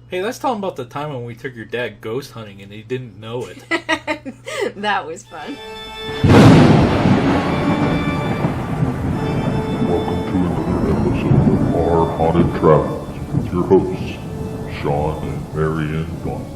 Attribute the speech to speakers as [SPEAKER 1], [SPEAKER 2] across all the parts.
[SPEAKER 1] Hey, let's talk about the time when we took your dad ghost hunting and he didn't know it.
[SPEAKER 2] That was fun.
[SPEAKER 3] Welcome to another episode of Our Haunted Travels with your hosts, Shawn and Marianne Donley.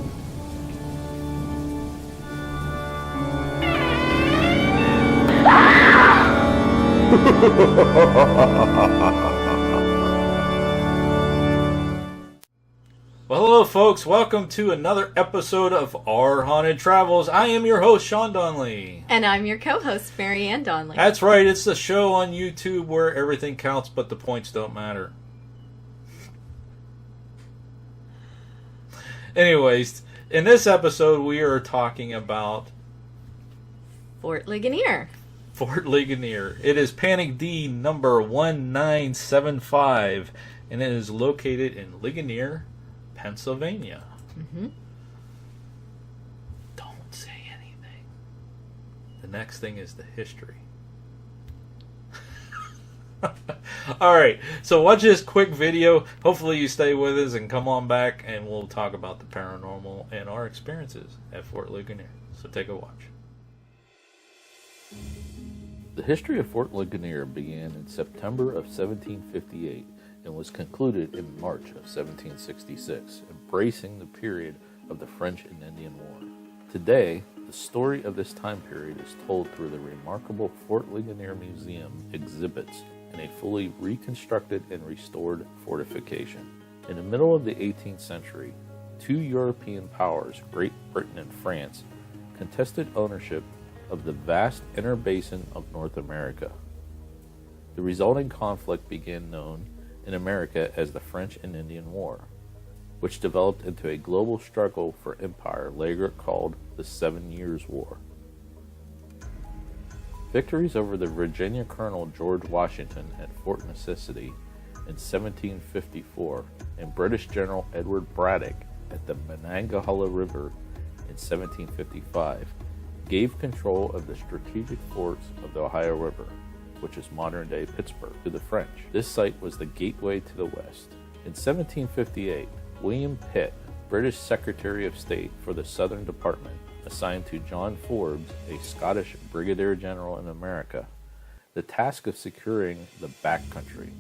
[SPEAKER 1] Well, hello, folks. Welcome to another episode of Our Haunted Travels. I am your host, Shawn Donley.
[SPEAKER 2] And I'm your co-host, Marianne Donley.
[SPEAKER 1] That's right. It's the show on YouTube where everything counts, but the points don't matter. Anyways, in this episode, we are talking about
[SPEAKER 2] Fort Ligonier.
[SPEAKER 1] Fort Ligonier. It is Panic D number 1975, and it is located in Ligonier, Pennsylvania.
[SPEAKER 2] Mm-hmm.
[SPEAKER 1] Don't say anything. The next thing is the history. Alright, so watch this quick video. Hopefully you stay with us and come on back and we'll talk about the paranormal and our experiences at Fort Ligonier. So take a watch. The history of Fort Ligonier began in September of 1758 and was concluded in March of 1766, embracing the period of the French and Indian War. Today, the story of this time period is told through the remarkable Fort Ligonier Museum exhibits in a fully reconstructed and restored fortification. In the middle of the 18th century, two European powers, Great Britain and France, contested ownership of the vast inner basin of North America. The resulting conflict began known in America as the French and Indian War, which developed into a global struggle for empire later called the 7 Years' War. Victories over the Virginia Colonel George Washington at Fort Necessity in 1754 and British General Edward Braddock at the Monongahela River in 1755 gave control of the strategic forts of the Ohio River, which is modern-day Pittsburgh, to the French. This site was the gateway to the West. In 1758, William Pitt, British Secretary of State for the Southern Department, assigned to John Forbes, a Scottish brigadier general in America, the task of securing the backcountry,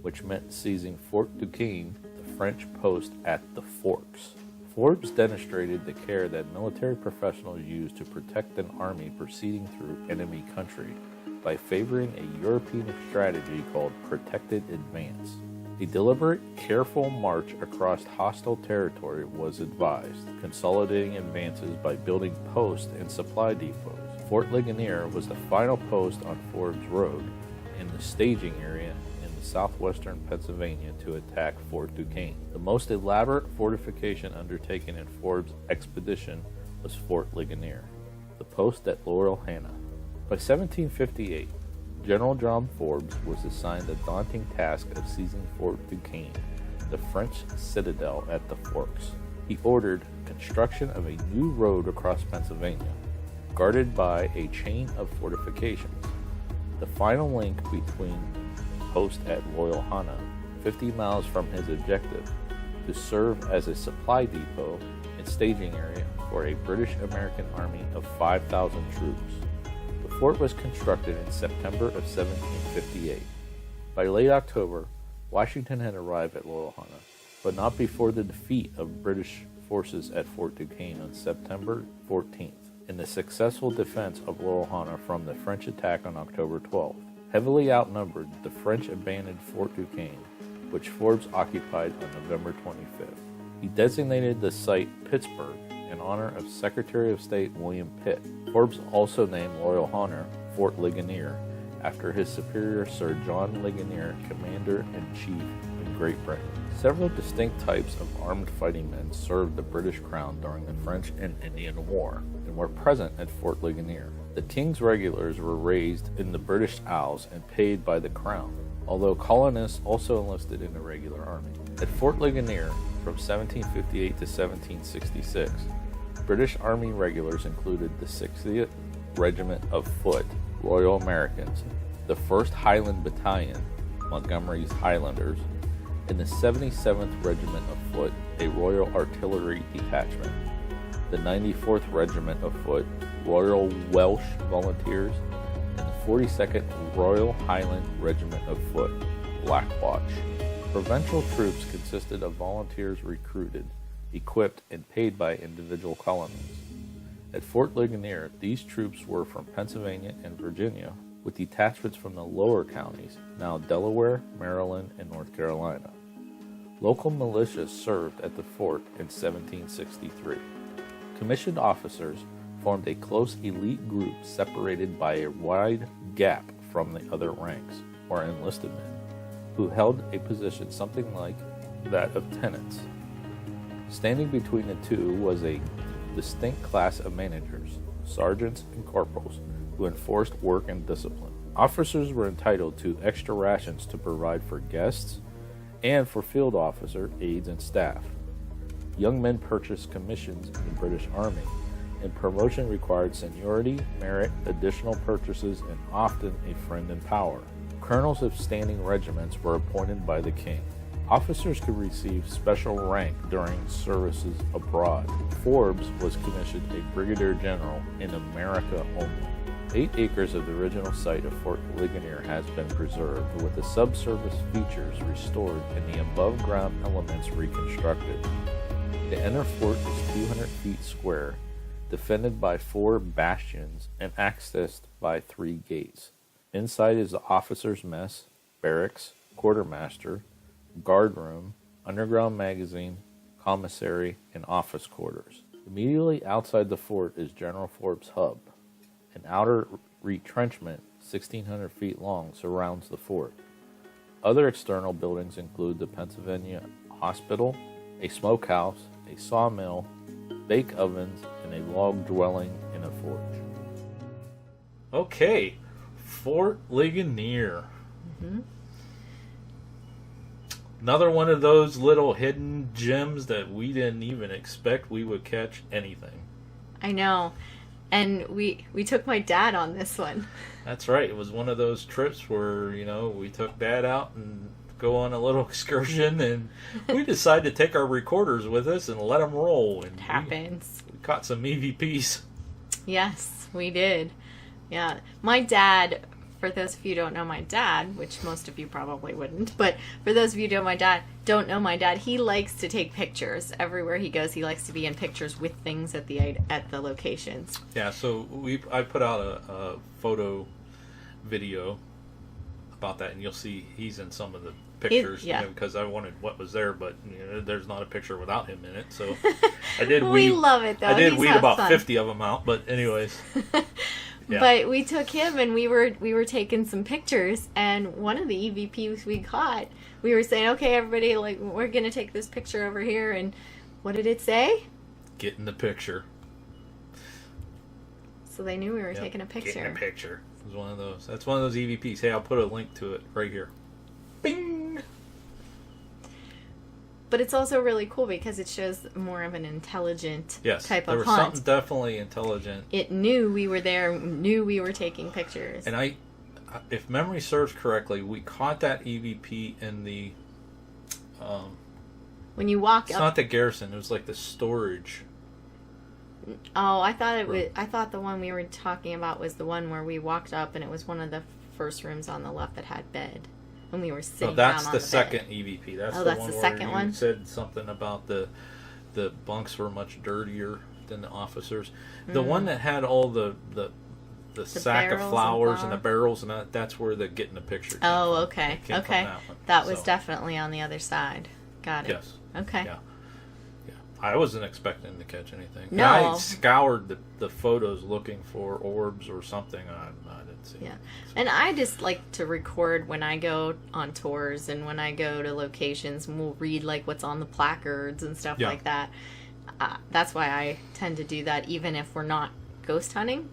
[SPEAKER 1] which meant seizing Fort Duquesne, the French post at the Forks. Forbes demonstrated the care that military professionals use to protect an army proceeding through enemy country by favoring a European strategy called protected advance. A deliberate, careful march across hostile territory was advised, consolidating advances by building posts and supply depots. Fort Ligonier was the final post on Forbes Road in the staging area in southwestern Pennsylvania to attack Fort Duquesne. The most elaborate fortification undertaken in Forbes' expedition was Fort Ligonier, the post at Laurel Hannah. By 1758, General John Forbes was assigned the daunting task of seizing Fort Duquesne, the French citadel at the Forks. He ordered construction of a new road across Pennsylvania, guarded by a chain of fortifications. The final link between the post at Laurel Hannah, 50 miles from his objective, to serve as a supply depot and staging area for a British-American army of 5,000 troops. The fort was constructed in September of 1758. By late October, Washington had arrived at Laurel Hannah, but not before the defeat of British forces at Fort Duquesne on September 14th, and the successful defense of Laurel Hannah from the French attack on October 12th. Heavily outnumbered, the French abandoned Fort Duquesne, which Forbes occupied on November 25th. He designated the site Pittsburgh in honor of Secretary of State William Pitt. Forbes also named Laurel Hannah Fort Ligonier after his superior Sir John Ligonier, Commander-in-Chief in Great Britain. Several distinct types of armed fighting men served the British Crown during the French and Indian War and were present at Fort Ligonier. The King's regulars were raised in the British Isles and paid by the Crown, although colonists also enlisted in the regular army. At Fort Ligonier, from 1758 to 1766, British Army regulars included the 60th Regiment of Foot, Royal Americans, the 1st Highland Battalion, Montgomery's Highlanders, In the 77th Regiment of Foot, a Royal Artillery Detachment. The 94th Regiment of Foot, Royal Welsh Volunteers, and the 42nd Royal Highland Regiment of Foot, Black Watch. Provincial troops consisted of volunteers recruited, equipped, and paid by individual colonies. At Fort Ligonier, these troops were from Pennsylvania and Virginia, with detachments from the lower counties, now Delaware, Maryland, and North Carolina. Local militias served at the fort in 1763. Commissioned officers formed a close elite group separated by a wide gap from the other ranks, or enlisted men, who held a position something like that of tenants. Standing between the two was a distinct class of managers, sergeants and corporals, who enforced work and discipline. Officers were entitled to extra rations to provide for guests and for field officer, aides, and staff. Young men purchased commissions in the British Army, and promotion required seniority, merit, additional purchases, and often a friend in power. Colonels of standing regiments were appointed by the king. Officers could receive special rank during services abroad. Forbes was commissioned a brigadier general in America only. 8 acres of the original site of Fort Ligonier has been preserved, with the subsurface features restored and the above-ground elements reconstructed. The inner fort is 200 feet square, defended by 4 bastions and accessed by 3 gates. Inside is the officers' mess, barracks, quartermaster, guardroom, underground magazine, commissary, and office quarters. Immediately outside the fort is General Forbes' hub. An outer retrenchment, 1,600 feet long, surrounds the fort. Other external buildings include the Pennsylvania Hospital, a smokehouse, a sawmill, bake ovens, and a log dwelling in a forge.
[SPEAKER 4] Okay, Fort Ligonier.
[SPEAKER 2] Mm-hmm.
[SPEAKER 4] Another one of those little hidden gems that we didn't even expect we would catch anything.
[SPEAKER 2] I know. And we took my dad on this one.
[SPEAKER 4] That's right. It was one of those trips where, we took Dad out and go on a little excursion, and we decided to take our recorders with us and let them roll. And
[SPEAKER 2] It happens.
[SPEAKER 4] We caught some EVPs.
[SPEAKER 2] Yes, we did. Yeah. My dad, for those of you who don't know my dad, which most of you probably wouldn't, but for those of you who don't know my dad, he likes to take pictures. Everywhere he goes, he likes to be in pictures with things at the locations.
[SPEAKER 4] Yeah, so I put out a photo video about that, and you'll see he's in some of the pictures, because I wanted what was there, but there's not a picture without him in it. So I did.
[SPEAKER 2] We love it though.
[SPEAKER 4] I did
[SPEAKER 2] He's
[SPEAKER 4] weed
[SPEAKER 2] had
[SPEAKER 4] about
[SPEAKER 2] fun.
[SPEAKER 4] 50 of them out, but anyways. Yeah.
[SPEAKER 2] But we took him and we were taking some pictures, and one of the EVPs we caught, we were saying, okay, everybody, like, we're going to take this picture over here, and what did it say?
[SPEAKER 4] Get in the picture.
[SPEAKER 2] So they knew we were taking a picture.
[SPEAKER 4] Get in a picture. It was one of those. That's one of those EVPs. Hey, I'll put a link to it right here. Bing!
[SPEAKER 2] But it's also really cool because it shows more of an intelligent type
[SPEAKER 4] there
[SPEAKER 2] of
[SPEAKER 4] was
[SPEAKER 2] hunt.
[SPEAKER 4] something definitely intelligent.
[SPEAKER 2] It knew we were there, knew we were taking pictures.
[SPEAKER 4] And if memory serves correctly, we caught that EVP in the...
[SPEAKER 2] when you walk
[SPEAKER 4] it's
[SPEAKER 2] up...
[SPEAKER 4] not the garrison, it was like the storage.
[SPEAKER 2] Oh, I thought the one we were talking about was the one where we walked up and it was one of the first rooms on the left that had bed. When we were sitting down on the bed.
[SPEAKER 4] That's the second EVP. That's the
[SPEAKER 2] that's
[SPEAKER 4] one
[SPEAKER 2] the
[SPEAKER 4] where
[SPEAKER 2] second
[SPEAKER 4] you
[SPEAKER 2] one?
[SPEAKER 4] said something about the bunks were much dirtier than the officers. The one that had all the sack of flowers and the barrels and that's where the getting the picture came
[SPEAKER 2] Oh,
[SPEAKER 4] from.
[SPEAKER 2] okay.
[SPEAKER 4] It came from
[SPEAKER 2] Okay.
[SPEAKER 4] that one.
[SPEAKER 2] That was
[SPEAKER 4] So,
[SPEAKER 2] definitely on the other side. Got it.
[SPEAKER 4] Yes.
[SPEAKER 2] Okay.
[SPEAKER 4] Yeah. I wasn't expecting to catch anything.
[SPEAKER 2] No.
[SPEAKER 4] I scoured the photos looking for orbs or something. I didn't see.
[SPEAKER 2] Yeah. And I just like to record when I go on tours and when I go to locations, and we'll read like what's on the placards and stuff like that. That's why I tend to do that even if we're not ghost hunting.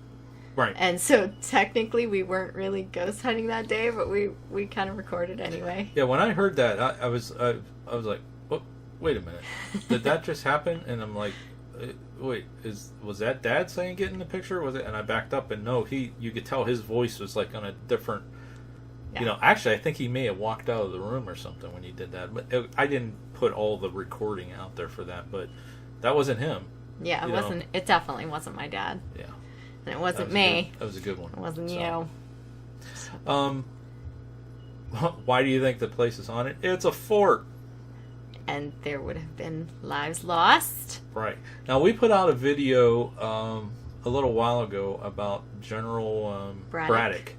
[SPEAKER 4] Right.
[SPEAKER 2] And so technically we weren't really ghost hunting that day, but we kind of recorded anyway.
[SPEAKER 4] Yeah, when I heard that, I was like, "What? Wait a minute, did that just happen?" And I'm like, "Wait, was that Dad saying get in the picture? Was it?" And I backed up, and no, you could tell his voice was like on a different
[SPEAKER 2] Yeah.
[SPEAKER 4] You know, actually, I think he may have walked out of the room or something when he did that. But I didn't put all the recording out there for that. But that wasn't him.
[SPEAKER 2] Yeah, it wasn't. It definitely wasn't my dad.
[SPEAKER 4] Yeah.
[SPEAKER 2] And it wasn't me.
[SPEAKER 4] That was a good one.
[SPEAKER 2] It wasn't you.
[SPEAKER 4] Why do you think the place is haunted? It's a fort.
[SPEAKER 2] And there would have been lives lost.
[SPEAKER 4] Right. Now, we put out a video a little while ago about General Braddock.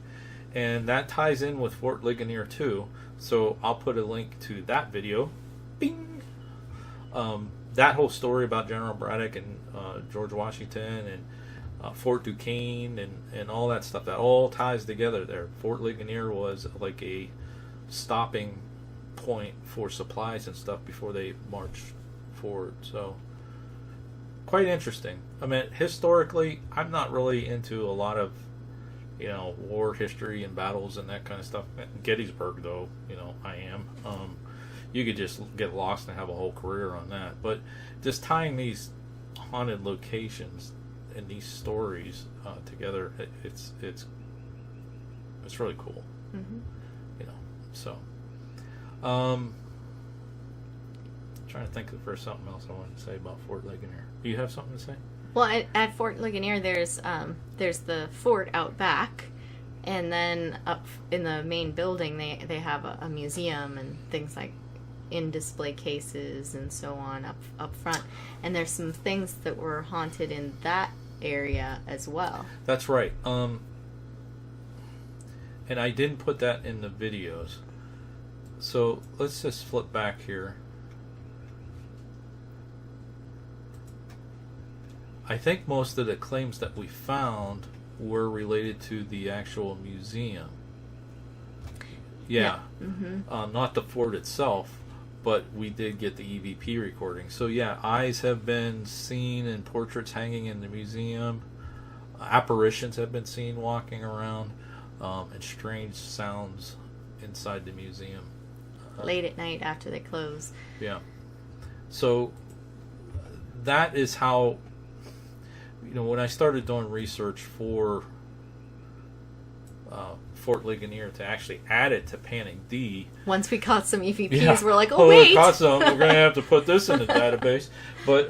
[SPEAKER 4] And that ties in with Fort Ligonier, too. So I'll put a link to that video. Bing! That whole story about General Braddock and George Washington and Fort Duquesne and all that stuff, that all ties together there. Fort Ligonier was like a stopping point for supplies and stuff before they marched forward. So quite interesting. I mean, historically, I'm not really into a lot of, you know, war history and battles and that kind of stuff. Gettysburg, though, you know, I am. You could just get lost and have a whole career on that. But just tying these haunted locations and these stories together, it's really cool.
[SPEAKER 2] Mm-hmm.
[SPEAKER 4] You know, so. I'm trying to think if there's something else I wanted to say about Fort Ligonier. Do you have something to say?
[SPEAKER 2] Well, at Fort Ligonier, there's the fort out back, and then up in the main building, they have a museum and things like in display cases and so on up front. And there's some things that were haunted in that area as well.
[SPEAKER 4] That's right. And I didn't put that in the videos. So let's just flip back here. I think most of the claims that we found were related to the actual museum. Yeah.
[SPEAKER 2] Mm-hmm.
[SPEAKER 4] Not the fort itself, but we did get the EVP recording. So yeah, eyes have been seen and portraits hanging in the museum. Apparitions have been seen walking around, and strange sounds inside the museum.
[SPEAKER 2] Late at night after they close.
[SPEAKER 4] Yeah. So that is how, you know, when I started doing research for Fort Ligonier to actually add it to Panic D.
[SPEAKER 2] Once we caught some EVPs,
[SPEAKER 4] Yeah.
[SPEAKER 2] we're like, oh wait!
[SPEAKER 4] We caught some. We're going to have to put this in the database. But,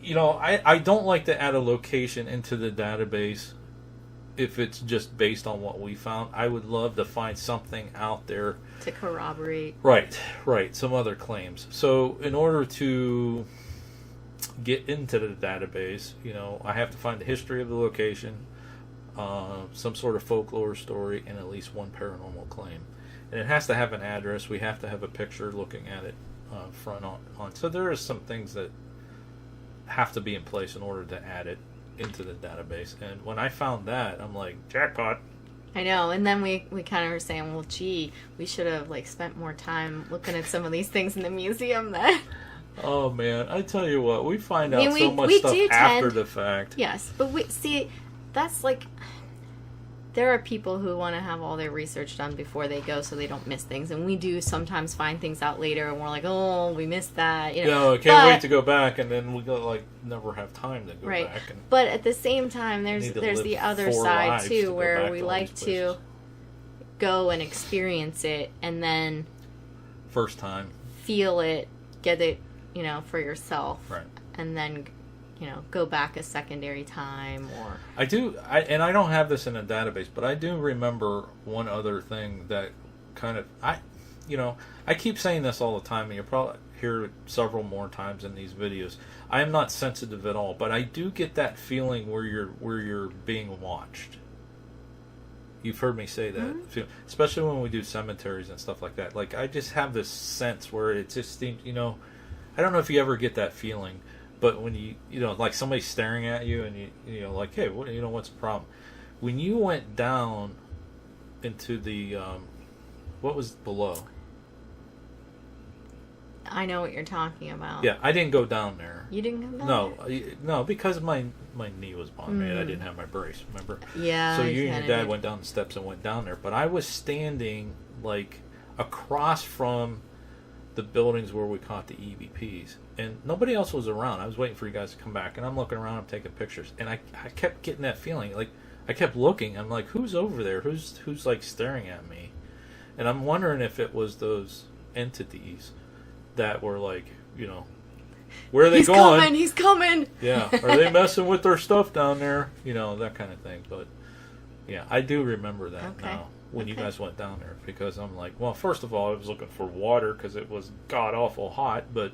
[SPEAKER 4] you know, I don't like to add a location into the database if it's just based on what we found. I would love to find something out there
[SPEAKER 2] to corroborate.
[SPEAKER 4] Right. Some other claims. So in order to get into the database, you know, I have to find the history of the location, some sort of folklore story, and at least one paranormal claim. And it has to have an address. We have to have a picture looking at it front on. So there are some things that have to be in place in order to add it into the database. And when I found that, I'm like, jackpot.
[SPEAKER 2] I know, and then we kind of were saying, well, gee, we should have like spent more time looking at some of these things in the museum then.
[SPEAKER 4] Oh man, I tell you what, we find out so much stuff after the fact.
[SPEAKER 2] Yes, but we see, that's like, there are people who want to have all their research done before they go so they don't miss things, and we do sometimes find things out later and we're like, oh, we missed that, you know.
[SPEAKER 4] No, I can't wait to go back, and then we go like never have time to go back. And
[SPEAKER 2] but at the same time, there's the other side too, where we like to go and experience it and then
[SPEAKER 4] first time
[SPEAKER 2] feel it, get it, you know, for yourself,
[SPEAKER 4] right,
[SPEAKER 2] and then, you know, go back a secondary time. Or
[SPEAKER 4] I don't have this in a database, but I do remember one other thing that kind of, I keep saying this all the time, and you'll probably hear it several more times in these videos. I am not sensitive at all, but I do get that feeling where you're being watched. You've heard me say that, especially when we do cemeteries and stuff like that. Like, I just have this sense where it just seems, you know, I don't know if you ever get that feeling, but when you know, like somebody's staring at you and you know, like, hey, what's the problem? When you went down into the, what was below?
[SPEAKER 2] I know what you're talking about.
[SPEAKER 4] Yeah, I didn't go down there.
[SPEAKER 2] You didn't go down there?
[SPEAKER 4] No, because my knee was bothering me. I didn't have my brace, remember?
[SPEAKER 2] Yeah.
[SPEAKER 4] So you and your dad went down the steps and went down there, but I was standing like across from the buildings where we caught the EVPs, and nobody else was around. I was waiting for you guys to come back, and I'm looking around, I'm taking pictures, and I kept getting that feeling like I kept looking. I'm like, who's over there? Who's like staring at me? And I'm wondering if it was those entities that were like, where are they going?
[SPEAKER 2] He's coming.
[SPEAKER 4] Yeah, are they messing with their stuff down there? That kind of thing. But yeah, I do remember that now when you guys went down there, because I'm like, well, first of all, I was looking for water because it was god awful hot, but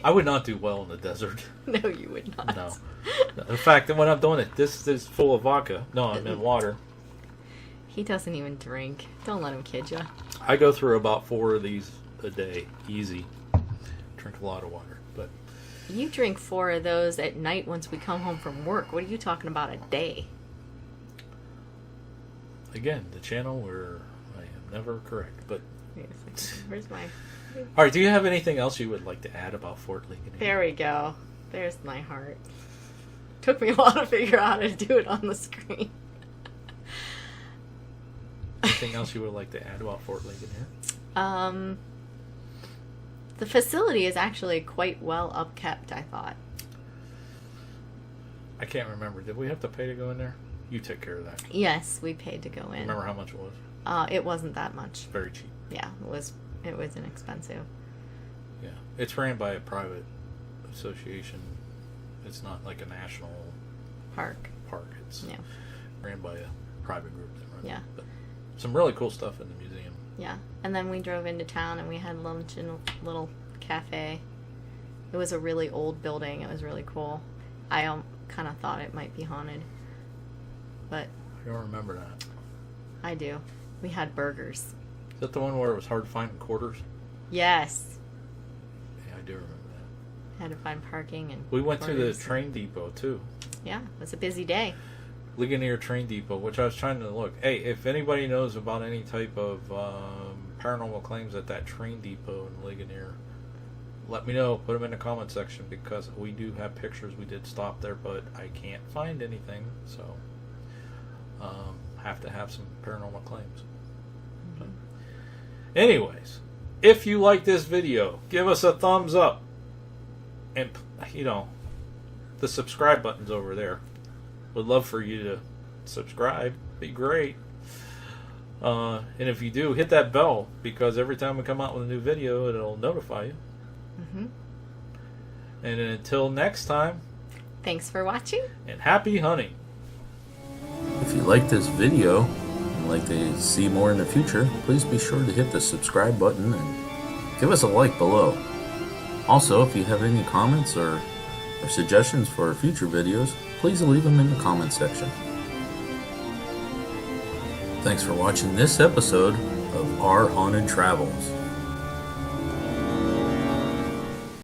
[SPEAKER 4] I would not do well in the desert.
[SPEAKER 2] No, you would not.
[SPEAKER 4] No. In fact, when I'm doing it, this is full of vodka. No, I'm in water.
[SPEAKER 2] He doesn't even drink. Don't let him kid you.
[SPEAKER 4] I go through about 4 of these a day, easy. Drink a lot of water, but
[SPEAKER 2] you drink 4 of those at night once we come home from work. What are you talking about a day?
[SPEAKER 4] Again, the channel where I am never correct, but
[SPEAKER 2] where's my...
[SPEAKER 4] All right, do you have anything else you would like to add about Fort Ligonier?
[SPEAKER 2] There we go. There's my heart. Took me a while to figure out how to do it on the screen.
[SPEAKER 4] Anything else you would like to add about Fort Ligonier?
[SPEAKER 2] The facility is actually quite well upkept, I thought.
[SPEAKER 4] I can't remember. Did we have to pay to go in there? You took care of that.
[SPEAKER 2] Yes, we paid to go in.
[SPEAKER 4] Remember how much it was?
[SPEAKER 2] It wasn't that much.
[SPEAKER 4] Very cheap.
[SPEAKER 2] Yeah, it was inexpensive.
[SPEAKER 4] Yeah. It's ran by a private association. It's not like a national
[SPEAKER 2] park.
[SPEAKER 4] It's
[SPEAKER 2] yeah.
[SPEAKER 4] ran by a private group that runs it. But some really cool stuff in the museum.
[SPEAKER 2] Yeah. And then we drove into town and we had lunch in a little cafe. It was a really old building. It was really cool. I kind of thought it might be haunted. But
[SPEAKER 4] I don't remember that.
[SPEAKER 2] I do. We had burgers.
[SPEAKER 4] Is that the one where it was hard to find quarters?
[SPEAKER 2] Yes.
[SPEAKER 4] Yeah, I do remember that.
[SPEAKER 2] Had to find parking and
[SPEAKER 4] we went
[SPEAKER 2] burgers.
[SPEAKER 4] to the train depot too.
[SPEAKER 2] Yeah, it was a busy day.
[SPEAKER 4] Ligonier train depot, which I was trying to look. Hey, if anybody knows about any type of paranormal claims at that train depot in Ligonier, let me know. Put them in the comment section, because we do have pictures. We did stop there, but I can't find anything, so have to have some paranormal claims.
[SPEAKER 2] Mm-hmm.
[SPEAKER 4] Anyways, if you like this video, give us a thumbs up, and the subscribe button's over there. Would love for you to subscribe. Be great. And if you do, hit that bell, because every time we come out with a new video, it'll notify you.
[SPEAKER 2] Mm-hmm.
[SPEAKER 4] And until next time,
[SPEAKER 2] thanks for watching,
[SPEAKER 4] and happy hunting.
[SPEAKER 1] If you like this video and like to see more in the future, please be sure to hit the subscribe button and give us a like below. Also, if you have any comments or suggestions for future videos, please leave them in the comment section. Thanks for watching this episode of Our Haunted Travels.